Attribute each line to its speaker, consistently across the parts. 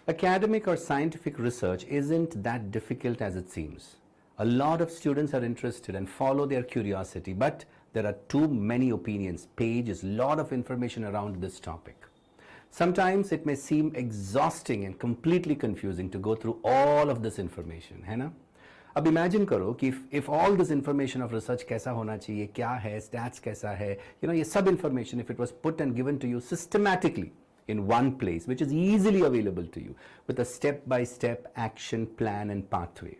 Speaker 1: Academic or scientific research isn't that difficult as it seems. A lot of students are interested and follow their curiosity, but there are too many opinions, pages, lot of information around this topic. Sometimes it may seem exhausting and completely confusing to go through all of this information, है ना? अब imagine करो कि if all this information of research कैसा होना चाहिए, क्या है, stats कैसा है, ये सब information, if it was put and given to you systematically in one place, which is easily available to you with a step-by-step action plan and pathway,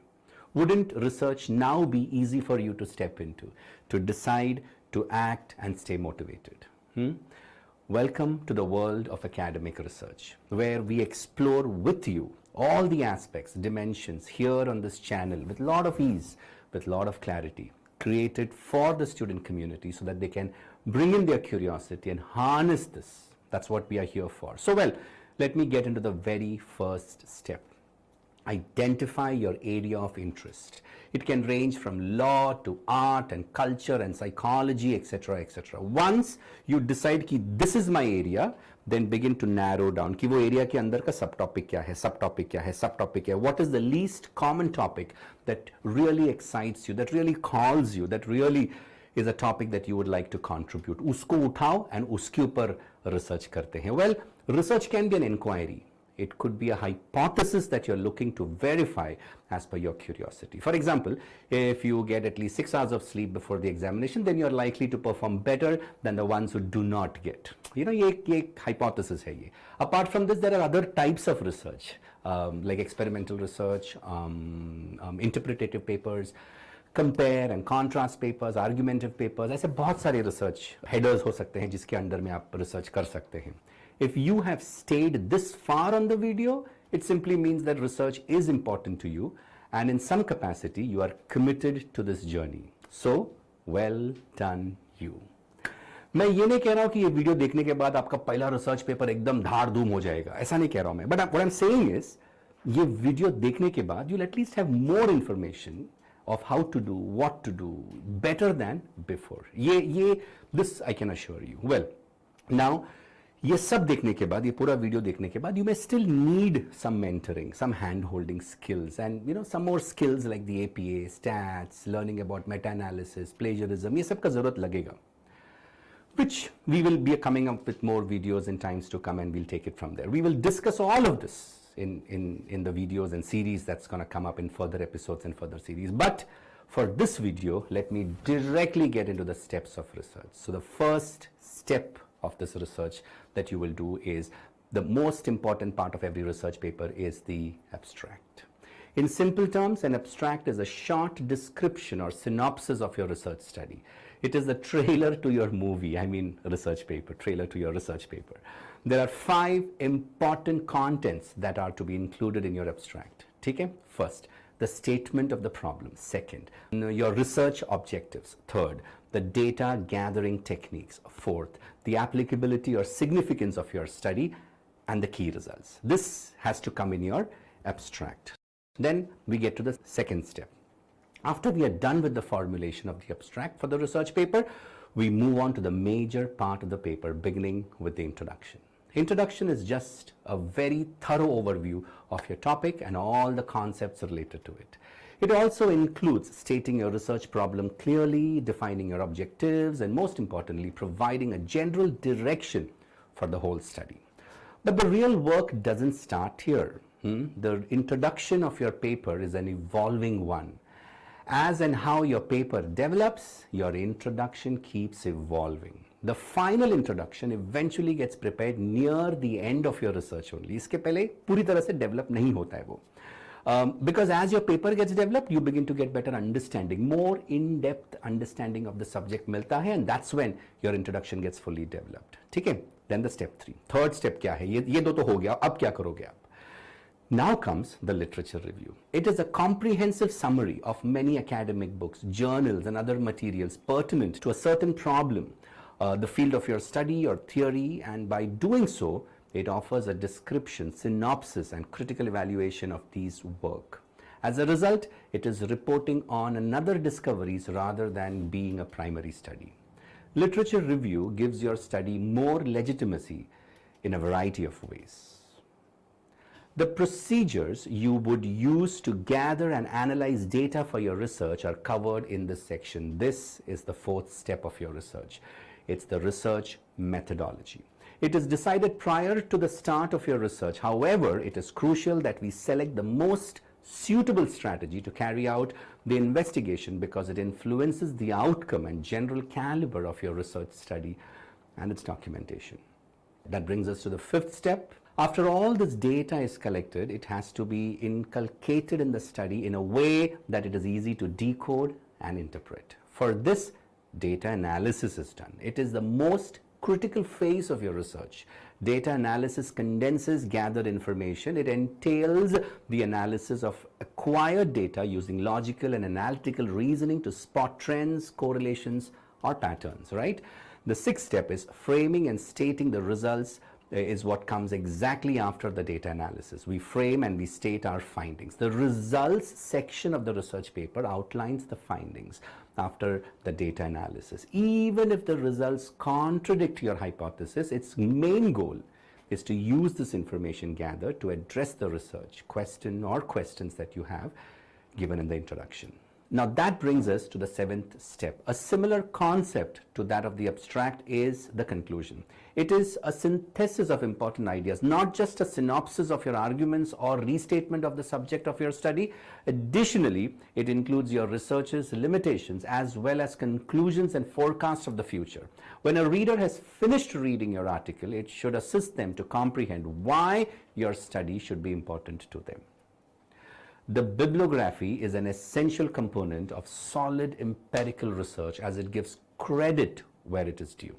Speaker 1: wouldn't research now be easy for you to step into, to decide, to act and stay motivated? Welcome to the world of academic research, where we explore with you all the aspects, dimensions here on this channel with a lot of ease, with a lot of clarity, created for the student community so that they can bring in their curiosity and harness this. That's what we are here for. So, well, let me get into the very first step. Identify your area of interest. It can range from law to art and culture and psychology, etc., etc. Once you decide कि this is my area, then begin to narrow down कि वो area के अंदर का subtopic क्या है, subtopic क्या है, subtopic क्या है. What is the least common topic that really excites you, that really calls you, that really is a topic that you would like to contribute. उसको उठाओ and उसके ऊपर research करते हैं. Well, research can be an inquiry. It could be a hypothesis that you're looking to verify as per your curiosity. For example, if you get at least 6 hours of sleep before the examination, then you're likely to perform better than the ones who do not get. ये hypothesis है ये. Apart from this, there are other types of research, like experimental research, interpretative papers, compare and contrast papers, argumentative papers. ऐसे बहुत सारे research headers हो सकते हैं जिसके अंडर में आप research कर सकते हैं. If you have stayed this far on the video, it simply means that research is important to you and in some capacity you are committed to this journey. So, well done you. मैं ये नहीं कह रहा हूँ कि ये video देखने के बाद आपका पहला रिसर्च पेपर एकदम धार धूम हो जाएगा, ऐसा नहीं कह रहा हूँ मैं. But what I'm saying is, ये वीडियो देखने के बाद you'll at least have more information of how to do, what to do better than before. This I can assure you. Well, now ये सब देखने के बाद, ये पूरा वीडियो देखने के बाद, you may still need some mentoring, some hand-holding skills, and some more skills like the APA, stats, learning about meta-analysis, plagiarism. ये सब का जरूरत लगेगा, which we will be coming up with more videos in times to come, and we'll take it from there. We will discuss all of this in the videos and series that's going to come up in further episodes and further series. But for this video, let me directly get into the steps of research. So the first step of this research that you will do is, the most important part of every research paper is the abstract. In simple terms, an abstract is a short description or synopsis of your research study. It is the trailer to your movie, research paper, trailer to your research paper. There are 5 important contents that are to be included in your abstract. Okay? First, the statement of the problem. Second, your research objectives. Third, the data gathering techniques. Fourth, the applicability or significance of your study and the key results. This has to come in your abstract. Then we get to the second step. After we are done with the formulation of the abstract for the research paper, we move on to the major part of the paper, beginning with the introduction. Introduction is just a very thorough overview of your topic and all the concepts related to it. It also includes stating your research problem clearly, defining your objectives, and most importantly, providing a general direction for the whole study. But the real work doesn't start here. The introduction of your paper is an evolving one. As and how your paper develops, your introduction keeps evolving. The final introduction eventually gets prepared near the end of your research only. इसके पहले पूरी तरह से develop नहीं होता है वो. Because as your paper gets developed, you begin to get better understanding, more in-depth understanding of the subject मिलता है, and that's when your introduction gets fully developed. ठीक है? Then the step 3. Third step क्या है? ये दो तो हो गया. अब क्या करोगे आप? Now comes the literature review. It is a comprehensive summary of many academic books, journals, and other materials pertinent to a certain problem, the field of your study or theory, and by doing so, it offers a description, synopsis, and critical evaluation of these work. As a result, it is reporting on another discoveries rather than being a primary study. Literature review gives your study more legitimacy in a variety of ways. The procedures you would use to gather and analyze data for your research are covered in this section. This is the fourth step of your research. It's the research methodology. It is decided prior to the start of your research. However, it is crucial that we select the most suitable strategy to carry out the investigation because it influences the outcome and general caliber of your research study and its documentation. That brings us to the fifth step. After all this data is collected, it has to be inculcated in the study in a way that it is easy to decode and interpret. For this, data analysis is done. It is the most critical phase of your research. Data analysis condenses gathered information. It entails the analysis of acquired data using logical and analytical reasoning to spot trends, correlations, or patterns, right? The sixth step is framing and stating the results is what comes exactly after the data analysis. We frame and we state our findings. The results section of the research paper outlines the findings after the data analysis. Even if the results contradict your hypothesis, its main goal is to use this information gathered to address the research question or questions that you have given in the introduction. Now that brings us to the seventh step. A similar concept to that of the abstract is the conclusion. It is a synthesis of important ideas, not just a synopsis of your arguments or restatement of the subject of your study. Additionally, it includes your research's limitations as well as conclusions and forecasts of the future. When a reader has finished reading your article, it should assist them to comprehend why your study should be important to them. The bibliography is an essential component of solid empirical research as it gives credit where it is due.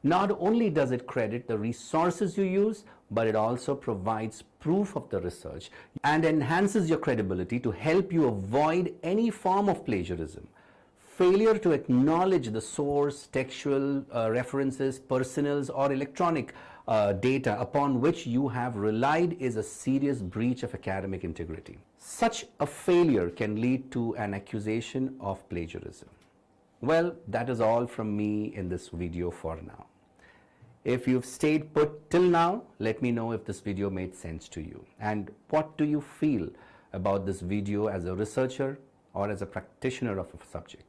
Speaker 1: Not only does it credit the resources you use, but it also provides proof of the research and enhances your credibility to help you avoid any form of plagiarism. Failure to acknowledge the source, textual references, personals, or electronic data upon which you have relied is a serious breach of academic integrity. Such a failure can lead to an accusation of plagiarism. Well, that is all from me in this video for now. If you've stayed put till now, let me know if this video made sense to you. And what do you feel about this video as a researcher or as a practitioner of a subject?